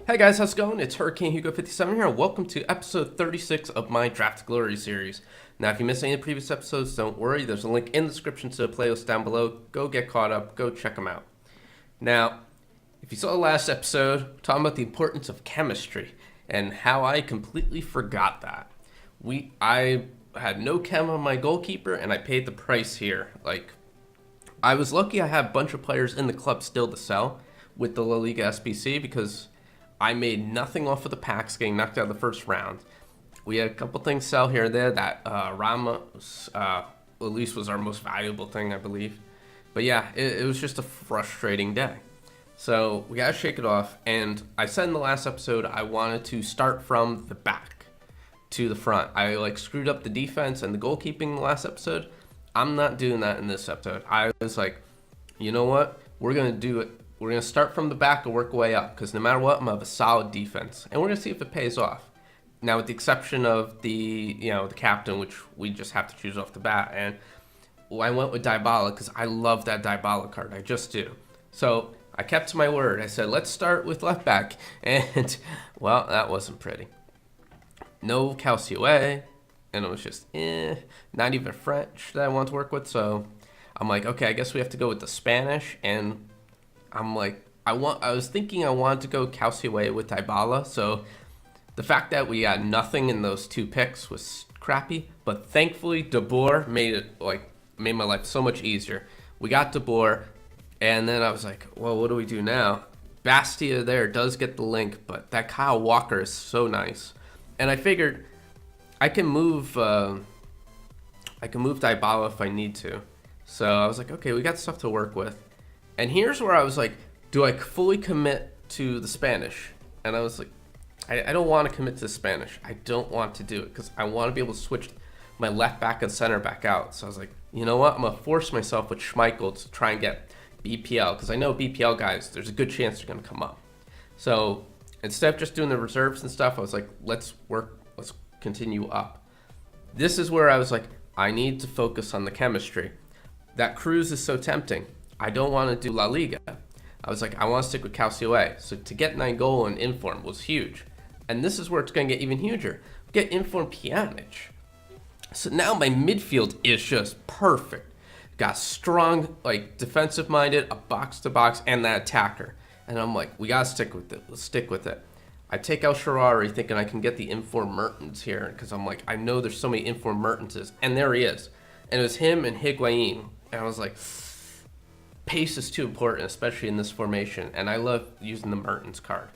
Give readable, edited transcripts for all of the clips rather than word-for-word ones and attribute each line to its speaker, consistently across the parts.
Speaker 1: Hey guys, how's it going? It's Hurricane Hugo 57 here, and welcome to episode 36 of my Draft Glory series. Now, if you missed any of the previous episodes, don't worry. There's a link in the description to the playlist down below. Go get caught up. Go check them out. Now, if you saw the last episode, talking about the importance of chemistry and how I completely forgot that. I had no chem on my goalkeeper, and I paid the price here. I was lucky I had a bunch of players in the club still to sell with the La Liga SBC because I made nothing off of the packs getting knocked out of the first round. We had a couple things sell here and there. That Ramos, at least, was our most valuable thing, I believe. But yeah, it was just a frustrating day. So we got to shake it off. And I said in the last episode I wanted to start from the back to the front. I screwed up the defense and the goalkeeping in the last episode. I'm not doing that in this episode. I was like, you know what? We're going to do it. We're going to start from the back and work our way up because no matter what, I'm going to have a solid defense. And we're going to see if it pays off. Now, with the exception of the captain, which we just have to choose off the bat. And I went with Dybala because I love that Dybala card. I just do. So I kept to my word. I said, let's start with left back. And, well, that wasn't pretty. No Calcio, and it was just, not even French that I want to work with. So I'm like, okay, I guess we have to go with the Spanish. And I'm like, I was thinking I wanted to go Calcio with Dybala. So the fact that we got nothing in those two picks was crappy. But thankfully, De Boer made my life so much easier. We got De Boer, and then I was like, well, what do we do now? Bastia there does get the link, but that Kyle Walker is so nice. And I figured I can move Dybala if I need to. So I was like, okay, we got stuff to work with. And here's where I was like, do I fully commit to the Spanish? And I was like, I don't want to commit to the Spanish. I don't want to do it because I want to be able to switch my left back and center back out. So I was like, you know what? I'm going to force myself with Schmeichel to try and get BPL because I know BPL guys, there's a good chance they're going to come up. So instead of just doing the reserves and stuff, I was like, let's continue up. This is where I was like, I need to focus on the chemistry. That Cruz is so tempting. I don't want to do La Liga. I was like, I want to stick with Calcio. So to get 9 goal in Inform was huge. And this is where it's going to get even huger. Get Inform Pjanic. So now my midfield is just perfect. Got strong, defensive minded, a box to box, and that attacker. And I'm like, we got to stick with it. Let's stick with it. I take El Shaarawy thinking I can get the Inform Mertens here because I'm like, I know there's so many Inform Mertenses. And there he is. And it was him and Higuain. And I was like, pace is too important, especially in this formation, and I love using the Mertens card.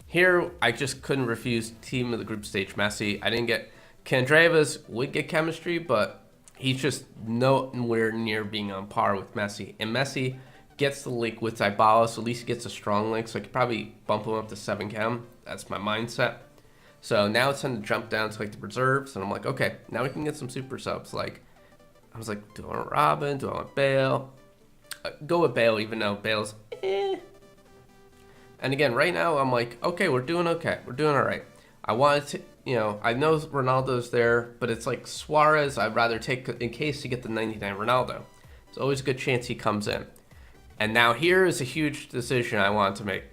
Speaker 1: Here, I just couldn't refuse team of the group stage Messi. I didn't get Candrevas would get chemistry, but he's just nowhere near being on par with Messi. And Messi gets the link with Dybala, so at least he gets a strong link, so I could probably bump him up to 7 chem. That's my mindset. So now it's time to jump down to the reserves, and I'm like, okay, now we can get some super subs. I was like, do I want Robin? Do I want Bale? Go with Bale, even though Bale's And again, right now, I'm like, okay. We're doing all right. I wanted to, I know Ronaldo's there, but it's like Suarez, I'd rather take in case you get the 99 Ronaldo. There's always a good chance he comes in. And now here is a huge decision I wanted to make.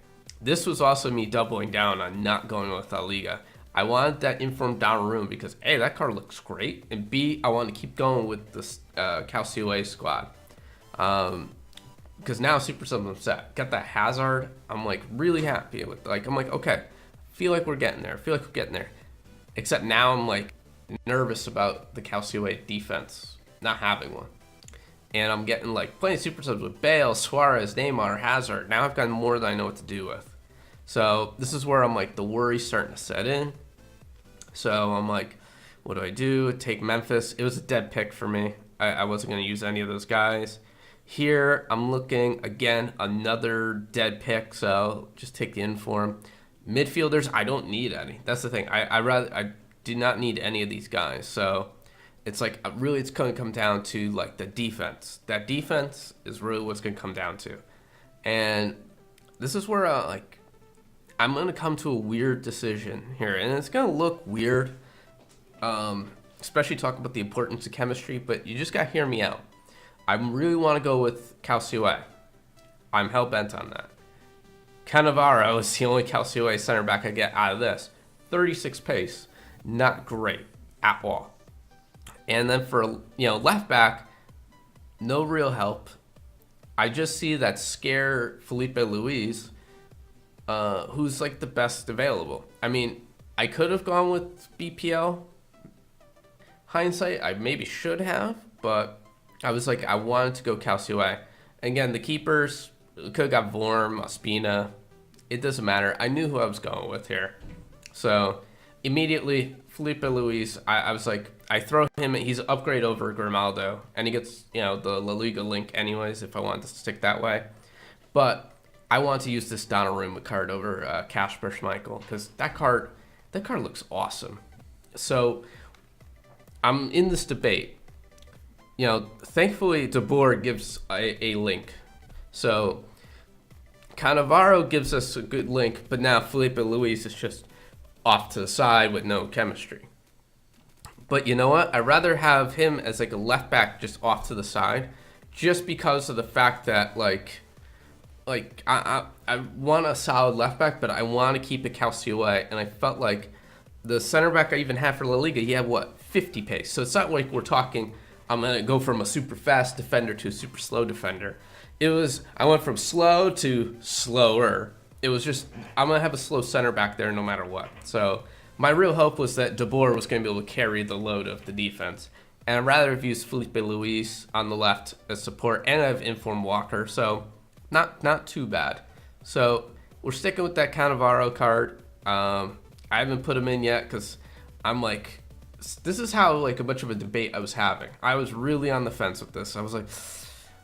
Speaker 1: This was also me doubling down on not going with La Liga. I wanted that Inform Donnarumma because, A, that card looks great, and B, I want to keep going with this Calcio squad. Because now Super Subs I'm set. Got that Hazard. I'm really happy with. I'm like, okay, feel like we're getting there. Except now I'm nervous about the Calcio defense not having one. And I'm getting playing Super Subs with Bale, Suarez, Neymar, Hazard. Now I've got more than I know what to do with. So this is where I'm the worry's starting to set in. So I'm like, what do I do? Take Memphis. It was a dead pick for me. I wasn't going to use any of those guys. Here, I'm looking, again, another dead pick, so just take the Inform. Midfielders, I don't need any. That's the thing. I do not need any of these guys. So it's really it's going to come down to the defense. That defense is really what's going to come down to. And this is where I'm going to come to a weird decision here. And it's going to look weird, especially talking about the importance of chemistry, but you just got to hear me out. I really want to go with Calcio. I'm hell-bent on that. Cannavaro is the only Calcio center back I get out of this. 36 pace, not great at all. And then for left back, no real help. I just see that scare Felipe Luis, who's like the best available. I mean, I could have gone with BPL. Hindsight, I maybe should have, but I was like, I wanted to go Calcio. Again, the keepers, could have got Vorm, Ospina. It doesn't matter. I knew who I was going with here. So immediately, Felipe Luis, I was like, I throw him, he's an upgrade over Grimaldo, and he gets, the La Liga link anyways, if I wanted to stick that way. But I want to use this Donnarumma card over Kasper Schmeichel, because that card looks awesome. So I'm in this debate. Thankfully, De Boer gives a link. So Cannavaro gives us a good link, but now Felipe Luis is just off to the side with no chemistry. But you know what? I'd rather have him as like a left back just off to the side, just because of the fact that I want a solid left back, but I want to keep it Calcio, and I felt like the center back I even had for La Liga, he had 50 pace. So it's not like we're talking, I'm gonna go from a super fast defender to a super slow defender. I went from slow to slower. It was just, I'm going to have a slow center back there no matter what. So my real hope was that De Boer was going to be able to carry the load of the defense. And I'd rather have used Felipe Luis on the left as support, and I have Inform Walker. So not too bad. So we're sticking with that Cannavaro card. I haven't put him in yet because I'm like, this is how a bunch of a debate I was having. I was really on the fence with this. I was like,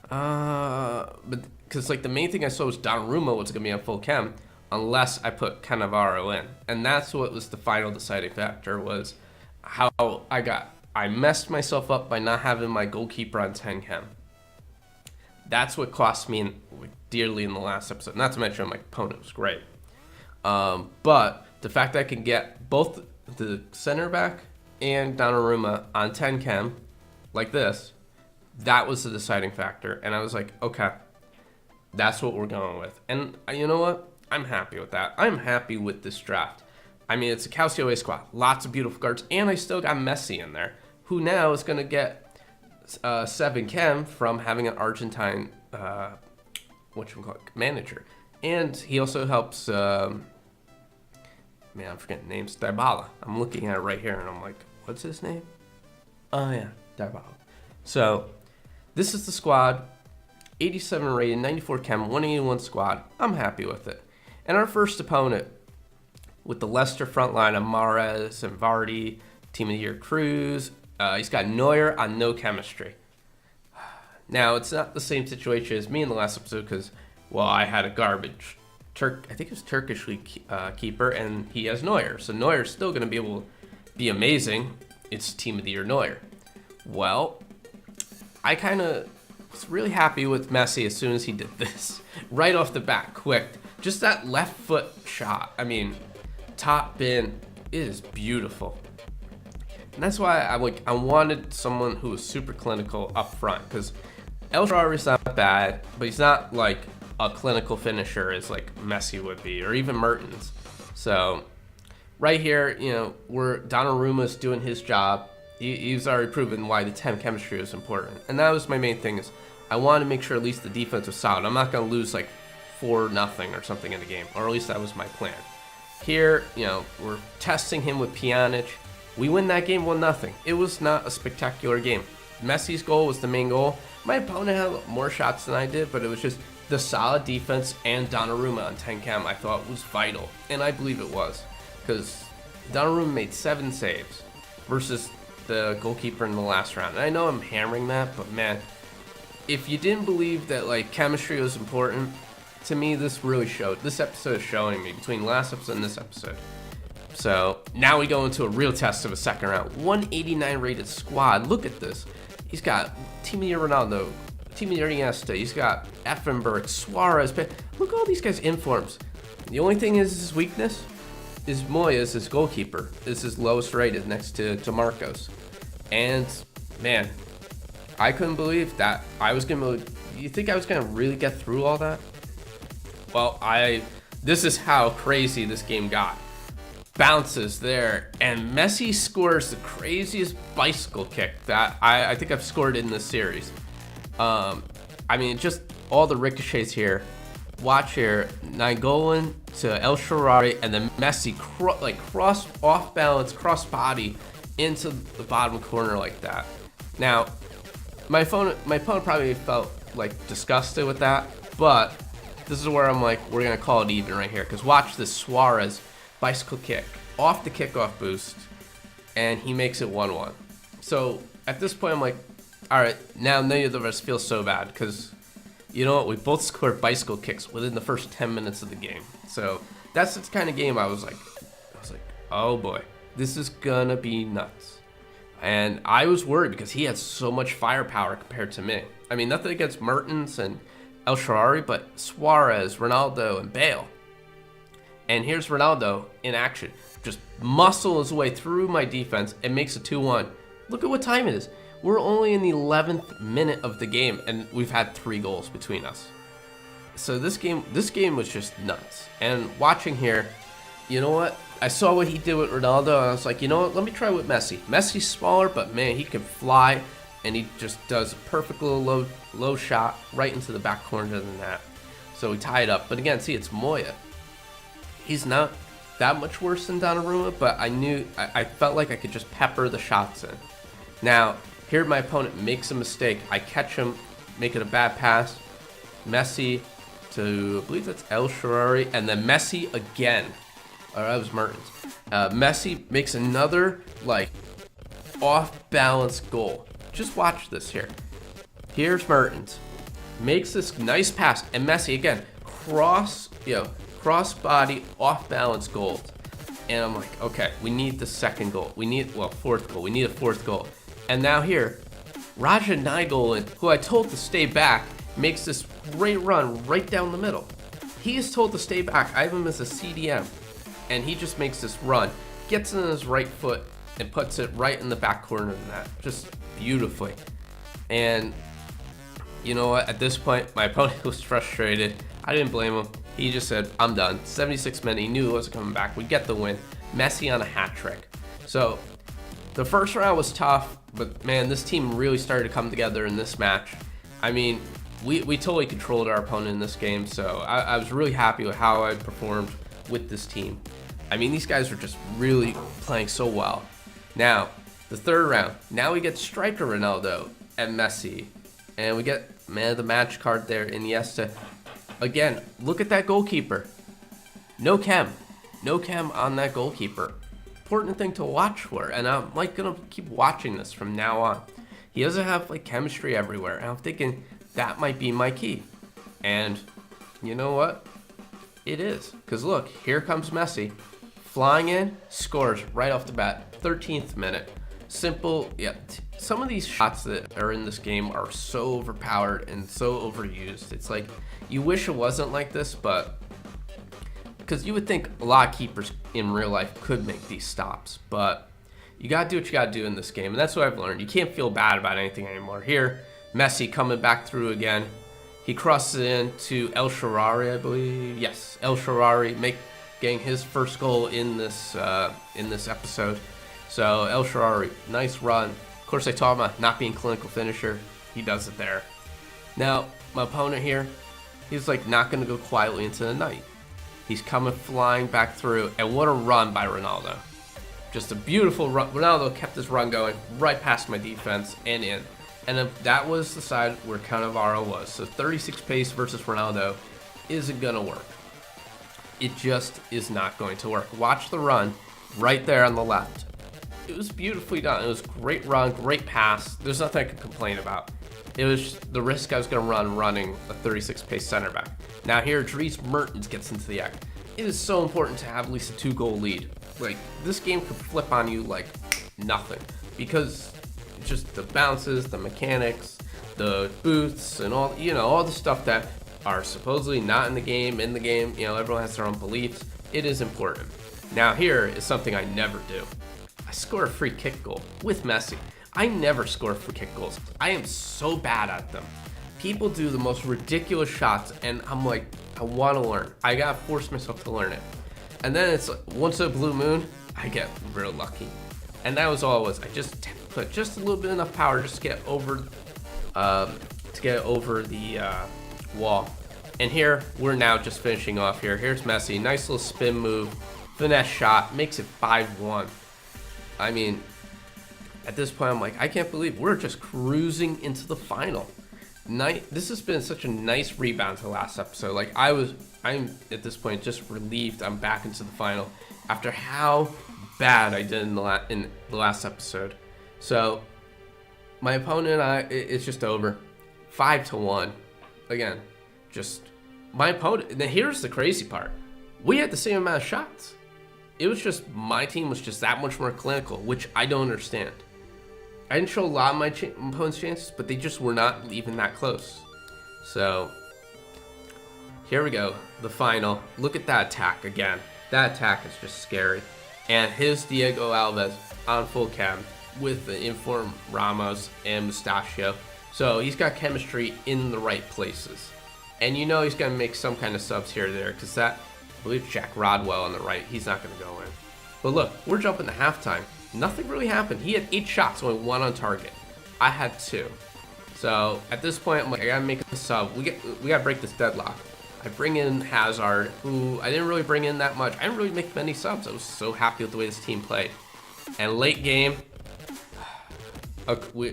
Speaker 1: but because the main thing I saw was Donnarumma was going to be on full chem unless I put Cannavaro in. And that's what was the final deciding factor, was how I messed myself up by not having my goalkeeper on 10 chem. That's what cost me dearly in the last episode. Not to mention my opponent was great. But the fact that I can get both the center back and Donnarumma on 10 chem like this, that was the deciding factor. And I was like, okay, that's what we're going with. And you know what? I'm happy with that. I'm happy with this draft. I mean, it's a Calcio squad. Lots of beautiful cards. And I still got Messi in there, who now is going to get 7 chem from having an Argentine manager. And he also helps, I'm forgetting names, Dybala. I'm looking at it right here, and I'm like, what's his name? Oh, yeah, Dybala. So this is the squad, 87 rated, 94 chem, 181 squad. I'm happy with it. And our first opponent, with the Leicester front line of Mahrez and Vardy, Team of the Year Cruz, he's got Neuer on no chemistry. Now, it's not the same situation as me in the last episode because, I had a garbage I think it was Turkish league keeper, and he has Neuer. So Neuer's still going to be able to be amazing. It's Team of the Year Neuer. Well, I kind of was really happy with Messi as soon as he did this. Right off the bat, quick. Just that left foot shot. I mean, top bin, it is beautiful. And that's why I wanted someone who was super clinical up front, because El Shaarawy's not bad, but he's not like a clinical finisher as like Messi would be, or even Mertens. So right here, where Donnarumma's doing his job, he's already proven why the 10 chemistry was important. And that was my main thing, is I wanted to make sure at least the defense was solid. I'm not going to lose 4-0 or something in the game, or at least that was my plan. Here, we're testing him with Pjanic. We win that game 1-0. It was not a spectacular game. Messi's goal was the main goal. My opponent had more shots than I did, but it was just the solid defense and Donnarumma on 10 chem I thought was vital. And I believe it was, because Donnarumma made 7 saves versus the goalkeeper in the last round. And I know I'm hammering that, but man, if you didn't believe that chemistry was important, to me this really showed. This episode is showing me between last episode and this episode. So now we go into a real test of a second round. 189 rated squad. Look at this. He's got Team of the Year Ronaldo, Team of the Year Iniesta. He's got Effenberg, Suarez. Look at all these guys' informs. The only thing is his weakness is Moyes, his goalkeeper. This is lowest rated next to Marcos. And man, I couldn't believe that I was gonna. You think I was gonna really get through all that? Well, this is how crazy this game got. Bounces there, and Messi scores the craziest bicycle kick that I think I've scored in this series. I mean, just all the ricochets here. Watch here, Nainggolan to El Shaarawy, and then Messi cross off balance, cross body into the bottom corner like that. Now, my opponent probably felt like disgusted with that, but this is where I'm like, we're gonna call it even right here, because watch this Suarez bicycle kick off the kickoff boost, and he makes it 1-1. So at this point, I'm like, all right, now neither of us feel so bad, because you know what? We both scored bicycle kicks within the first 10 minutes of the game. So that's the kind of game I was like, oh boy, this is gonna be nuts. And I was worried because he had so much firepower compared to me. I mean, nothing against Mertens and El Shaarawy, but Suarez, Ronaldo, and Bale. And here's Ronaldo in action. Just muscle his way through my defense and makes it 2-1. Look at what time it is. We're only in the 11th minute of the game, and we've had 3 goals between us. So this game was just nuts. And watching here, you know what? I saw what he did with Ronaldo, and I was like, you know what? Let me try with Messi. Messi's smaller, but man, he can fly, and he just does a perfect little low shot right into the back corner of the net. So we tie it up. But again, see, it's Moya. He's not that much worse than Donnarumma, but I felt like I could just pepper the shots in. Now, here my opponent makes a mistake. I catch him, make it a bad pass. Messi to, I believe that's El Shaarawy, and then Messi again. Or that was Mertens. Messi makes another, like, off-balance goal. Just watch this here. Here's Mertens. Makes this nice pass, and Messi again, cross body, off-balance goal. And I'm like, okay, we need the second goal. Fourth goal. We need a fourth goal. And now here, Raja Nainggolan, who I told to stay back, makes this great run right down the middle. He is told to stay back. I have him as a CDM. And he just makes this run, gets in his right foot, and puts it right in the back corner of the net. Just beautifully. And you know what? At this point, my opponent was frustrated. I didn't blame him. He just said, I'm done. 76 minutes. He knew he wasn't coming back. We get the win. Messi on a hat trick. So the first round was tough, but man, this team really started to come together in this match. I mean, we totally controlled our opponent in this game, so I was really happy with how I performed with this team. I mean, these guys were just really playing so well. Now, the third round, now we get striker Ronaldo and Messi, and we get man of the match card there, Iniesta. Again, look at that goalkeeper. No chem on that goalkeeper. Important thing to watch for, and I'm like gonna keep watching this from now on. He doesn't have like chemistry everywhere, and I'm thinking that might be my key. And you know what? It is, because look, here comes Messi, flying in, scores right off the bat, 13th minute. Simple, yeah. Some of these shots that are in this game are so overpowered and so overused. It's like, you wish it wasn't like this, but because you would think a lot of keepers in real life could make these stops, but you gotta do what you gotta do in this game, and that's what I've learned. You can't feel bad about anything anymore. Here, Messi coming back through again. He crosses in to El Shaarawy, I believe. Yes, El Shaarawy getting his first goal in this episode. So El Shaarawy, nice run. Of course, I taught him about not being clinical finisher. He does it there. Now, my opponent here, he's like not going to go quietly into the night. He's coming flying back through, and what a run by Ronaldo. Just a beautiful run. Ronaldo kept his run going right past my defense and in. And that was the side where Cannavaro was. So 36 pace versus Ronaldo isn't going to work. It just is not going to work. Watch the run right there on the left. It was beautifully done. It was a great run, great pass. There's nothing I could complain about. It was the risk I was going to run running a 36 pace center back. Now here, Dries Mertens gets into the act. It is so important to have at least a 2-goal lead. Like, this game could flip on you like nothing, because just the bounces, the mechanics, the boots, and all the stuff that are supposedly not in the game, everyone has their own beliefs. It is important. Now here is something I never do. I score a free kick goal with Messi. I never score free kick goals. I am so bad at them. People do the most ridiculous shots, and I'm like, I want to learn. I gotta force myself to learn it. And then it's like, once a blue moon, I get real lucky. And that was all it was. I just put just a little bit enough power just to get over the wall. And here, we're now just finishing off here. Here's Messi. Nice little spin move. Finesse shot. Makes it 5-1. I mean, at this point, I'm like, I can't believe we're just cruising into the final. This has been such a nice rebound to the last episode. Like, I'm at this point just relieved I'm back into the final after how bad I did in the last episode. So, my opponent and I, it's just over. 5-1. Again, just my opponent. Now, here's the crazy part. We had the same amount of shots. It was just my team was just that much more clinical, which I don't understand. I didn't show a lot of my opponent's chances, but they just were not even that close. So, here we go. The final. Look at that attack again. That attack is just scary. And his Diego Alves on full chem with the informed Ramos and Mustachio. So, he's got chemistry in the right places. And you know he's going to make some kind of subs here or there, because that, I believe Jack Rodwell on the right, he's not going to go in. But look, we're jumping to halftime. Nothing really happened. He had 8 shots, only 1 on target. I had 2. So at this point, I'm like, I gotta make a sub. We gotta break this deadlock. I bring in Hazard, who I didn't really bring in that much. I didn't really make many subs. I was so happy with the way this team played. And late game, we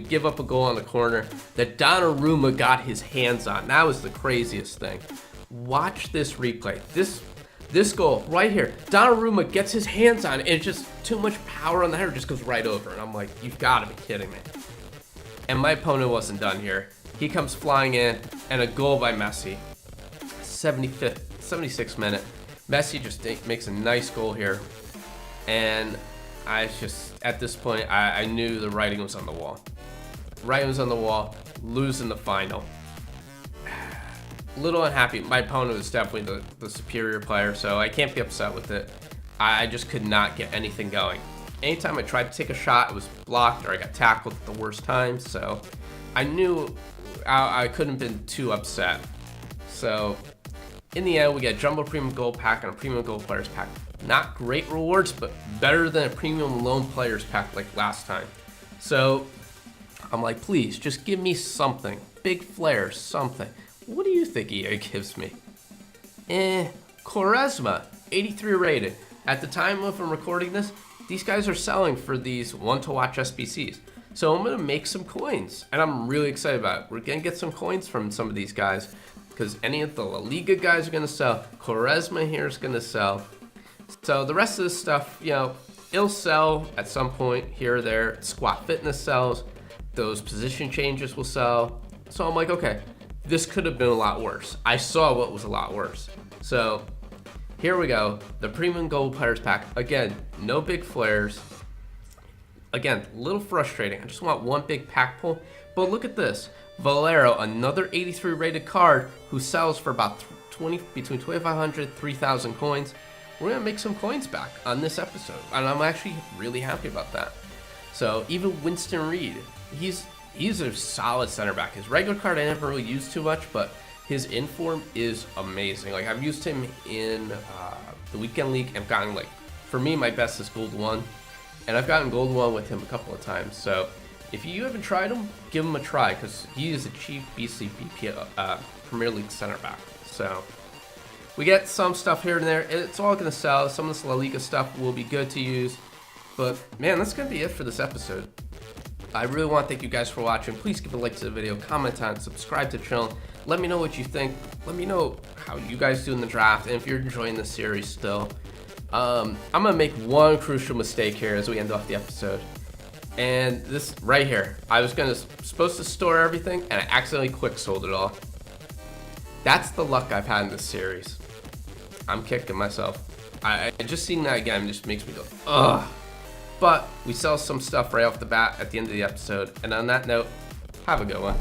Speaker 1: give up a goal on the corner that Donnarumma got his hands on. That was the craziest thing. Watch this replay. This goal right here, Donnarumma gets his hands on it, and just too much power on the header, just goes right over. And I'm like, you've got to be kidding me. And my opponent wasn't done here. He comes flying in, and a goal by Messi. 76th minute. Messi just makes a nice goal here. And I just, at this point, I knew the writing was on the wall. Writing was on the wall, losing the final. Little unhappy. My opponent was definitely the superior player, so I can't be upset with it. I just could not get anything going. Anytime I tried to take a shot, it was blocked or I got tackled at the worst time, so I knew I couldn't have been too upset. So in the end, we get a Jumbo Premium Gold Pack and a Premium Gold Players Pack. Not great rewards, but better than a Premium Loan Players Pack like last time. So I'm like, please, just give me something. Big flares, something. What do you think EA gives me? Quaresma, 83 rated. At the time of I'm recording this, these guys are selling for these one-to-watch SBCs. So I'm going to make some coins, and I'm really excited about it. We're going to get some coins from some of these guys, because any of the La Liga guys are going to sell. Quaresma here is going to sell. So the rest of this stuff, it'll sell at some point here or there. Squat Fitness sells. Those position changes will sell. So I'm like, okay. This could have been a lot worse. I saw what was a lot worse. So here we go. The Premium Gold Players Pack. Again, no big flares. Again, a little frustrating. I just want one big pack pull. But look at this. Valero, another 83 rated card who sells for about between 2,500 3,000 coins. We're going to make some coins back on this episode. And I'm actually really happy about that. So even Winston Reed, he's a solid center back. His regular card I never really used too much, but his inform is amazing. Like, I've used him in the weekend league. I've gotten, for me, my best is Gold 1. And I've gotten Gold 1 with him a couple of times. So if you haven't tried him, give him a try, because he is a cheap BCBP Premier League center back. So we get some stuff here and there. It's all going to sell. Some of this La Liga stuff will be good to use. But, man, that's going to be it for this episode. I really want to thank you guys for watching. Please give a like to the video, comment on it, subscribe to the channel. Let me know what you think. Let me know how you guys do in the draft, and if you're enjoying the series still. I'm going to make one crucial mistake here as we end off the episode. And this right here. I was supposed to store everything, and I accidentally quick sold it all. That's the luck I've had in this series. I'm kicking myself. I just seeing that again just makes me go, ugh. But we sell some stuff right off the bat at the end of the episode. And on that note, have a good one.